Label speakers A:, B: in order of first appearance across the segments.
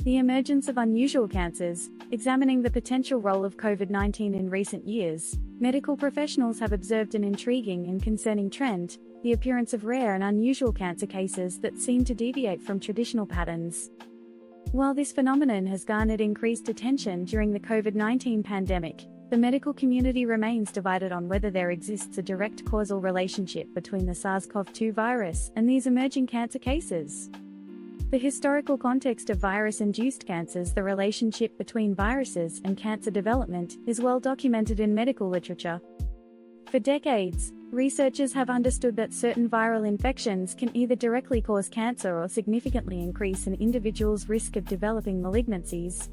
A: The Emergence of Unusual Cancers, examining the potential role of COVID-19 in recent years, medical professionals have observed an intriguing and concerning trend, the appearance of rare and unusual cancer cases that seem to deviate from traditional patterns. While this phenomenon has garnered increased attention during the COVID-19 pandemic, the medical community remains divided on whether there exists a direct causal relationship between the SARS-CoV-2 virus and these emerging cancer cases. The historical context of virus-induced cancers, the relationship between viruses and cancer development, is well documented in medical literature. For decades, researchers have understood that certain viral infections can either directly cause cancer or significantly increase an individual's risk of developing malignancies.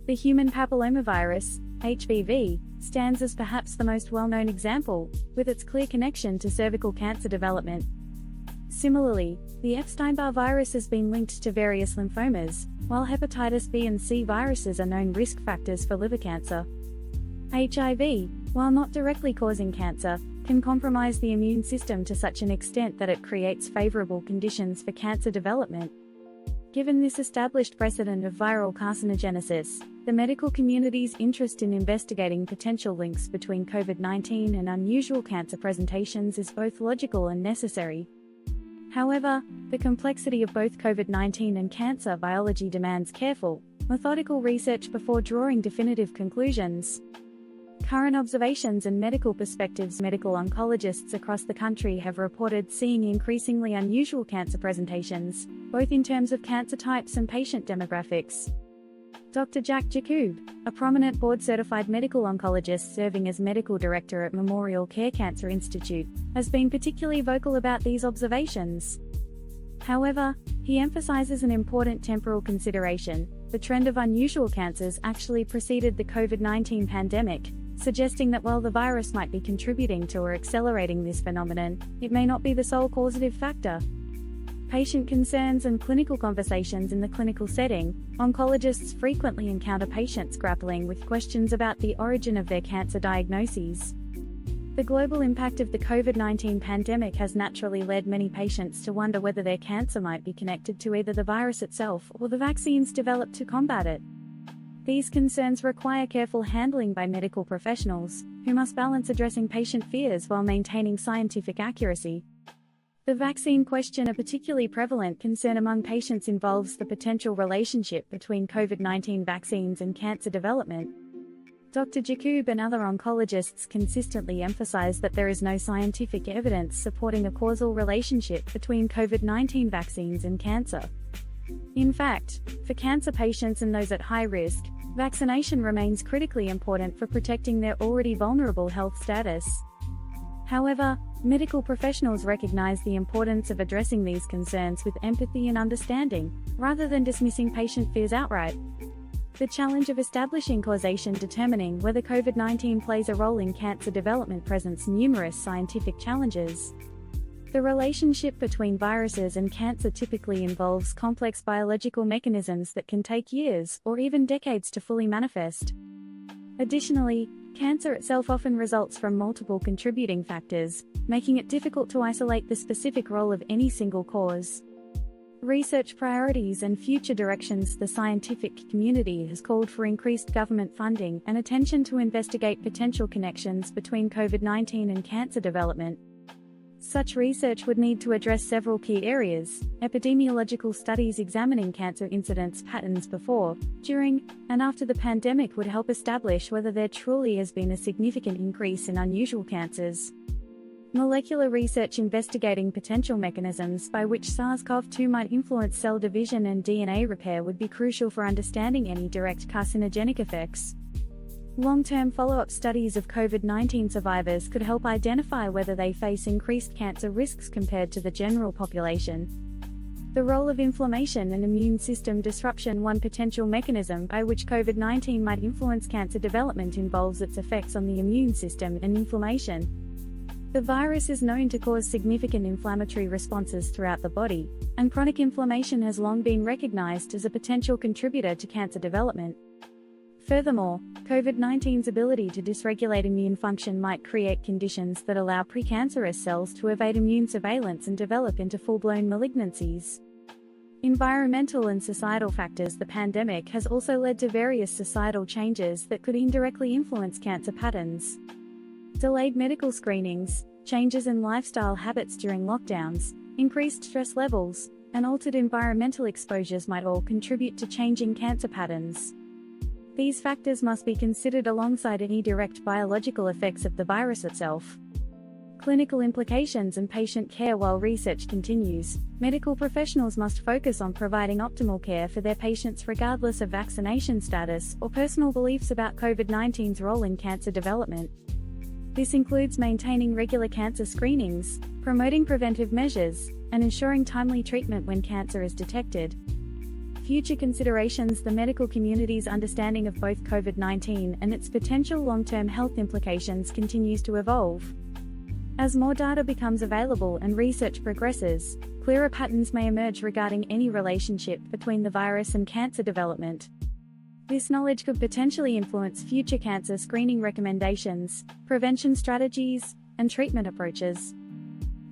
A: The human papillomavirus, HPV, stands as perhaps the most well-known example, with its clear connection to cervical cancer development. Similarly, the Epstein-Barr virus has been linked to various lymphomas, while hepatitis B and C viruses are known risk factors for liver cancer. HIV, while not directly causing cancer, can compromise the immune system to such an extent that it creates favorable conditions for cancer development. Given this established precedent of viral carcinogenesis, the medical community's interest in investigating potential links between COVID-19 and unusual cancer presentations is both logical and necessary. However, the complexity of both COVID-19 and cancer biology demands careful, methodical research before drawing definitive conclusions. Current observations and medical perspectives. Medical oncologists across the country have reported seeing increasingly unusual cancer presentations, both in terms of cancer types and patient demographics. Dr. Jack Jacob, a prominent board-certified medical oncologist serving as medical director at Memorial Care Cancer Institute, has been particularly vocal about these observations. However, he emphasizes an important temporal consideration: the trend of unusual cancers actually preceded the COVID-19 pandemic, suggesting that while the virus might be contributing to or accelerating this phenomenon, it may not be the sole causative factor. Patient concerns and clinical conversations. In the clinical setting, oncologists frequently encounter patients grappling with questions about the origin of their cancer diagnoses. The global impact of the COVID-19 pandemic has naturally led many patients to wonder whether their cancer might be connected to either the virus itself or the vaccines developed to combat it. These concerns require careful handling by medical professionals, who must balance addressing patient fears while maintaining scientific accuracy. The vaccine question. A particularly prevalent concern among patients involves the potential relationship between COVID-19 vaccines and cancer development. Dr. Jacob and other oncologists consistently emphasize that there is no scientific evidence supporting a causal relationship between COVID-19 vaccines and cancer. In fact, for cancer patients and those at high risk, vaccination remains critically important for protecting their already vulnerable health status. However, medical professionals recognize the importance of addressing these concerns with empathy and understanding, rather than dismissing patient fears outright. The challenge of establishing causation, determining whether COVID-19 plays a role in cancer development, presents numerous scientific challenges. The relationship between viruses and cancer typically involves complex biological mechanisms that can take years or even decades to fully manifest. Additionally, cancer itself often results from multiple contributing factors, making it difficult to isolate the specific role of any single cause. Research priorities and future directions. The scientific community has called for increased government funding and attention to investigate potential connections between COVID-19 and cancer development. Such research would need to address several key areas: epidemiological studies examining cancer incidence patterns before, during, and after the pandemic would help establish whether there truly has been a significant increase in unusual cancers. Molecular research investigating potential mechanisms by which SARS-CoV-2 might influence cell division and DNA repair would be crucial for understanding any direct carcinogenic effects. Long-term follow-up studies of COVID-19 survivors could help identify whether they face increased cancer risks compared to the general population. The role of inflammation and immune system disruption. One potential mechanism by which COVID-19 might influence cancer development involves its effects on the immune system and inflammation. The virus is known to cause significant inflammatory responses throughout the body, and chronic inflammation has long been recognized as a potential contributor to cancer development. Furthermore, COVID-19's ability to dysregulate immune function might create conditions that allow precancerous cells to evade immune surveillance and develop into full-blown malignancies. Environmental and societal factors. The pandemic has also led to various societal changes that could indirectly influence cancer patterns. Delayed medical screenings, changes in lifestyle habits during lockdowns, increased stress levels, and altered environmental exposures might all contribute to changing cancer patterns. These factors must be considered alongside any direct biological effects of the virus itself. Clinical implications and patient care. While research continues, medical professionals must focus on providing optimal care for their patients regardless of vaccination status or personal beliefs about COVID-19's role in cancer development. This includes maintaining regular cancer screenings, promoting preventive measures, and ensuring timely treatment when cancer is detected. Future considerations. The medical community's understanding of both COVID-19 and its potential long-term health implications continues to evolve. As more data becomes available and research progresses, clearer patterns may emerge regarding any relationship between the virus and cancer development. This knowledge could potentially influence future cancer screening recommendations, prevention strategies, and treatment approaches.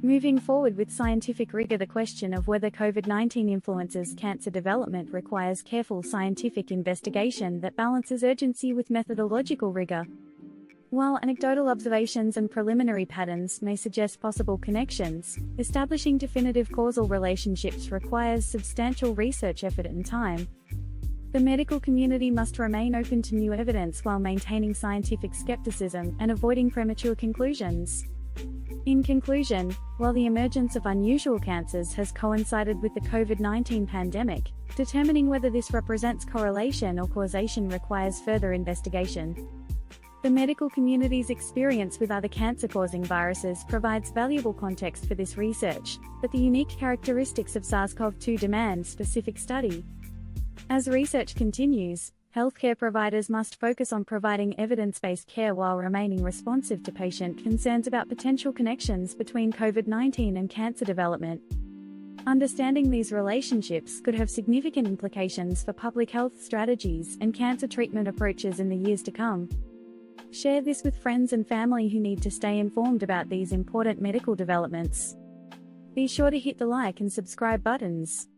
A: Moving forward with scientific rigor, the question of whether COVID-19 influences cancer development requires careful scientific investigation that balances urgency with methodological rigor. While anecdotal observations and preliminary patterns may suggest possible connections, establishing definitive causal relationships requires substantial research effort and time. The medical community must remain open to new evidence while maintaining scientific skepticism and avoiding premature conclusions. In conclusion, while the emergence of unusual cancers has coincided with the COVID-19 pandemic, determining whether this represents correlation or causation requires further investigation. The medical community's experience with other cancer-causing viruses provides valuable context for this research, but the unique characteristics of SARS-CoV-2 demand specific study. As research continues, healthcare providers must focus on providing evidence-based care while remaining responsive to patient concerns about potential connections between COVID-19 and cancer development. Understanding these relationships could have significant implications for public health strategies and cancer treatment approaches in the years to come. Share this with friends and family who need to stay informed about these important medical developments. Be sure to hit the like and subscribe buttons.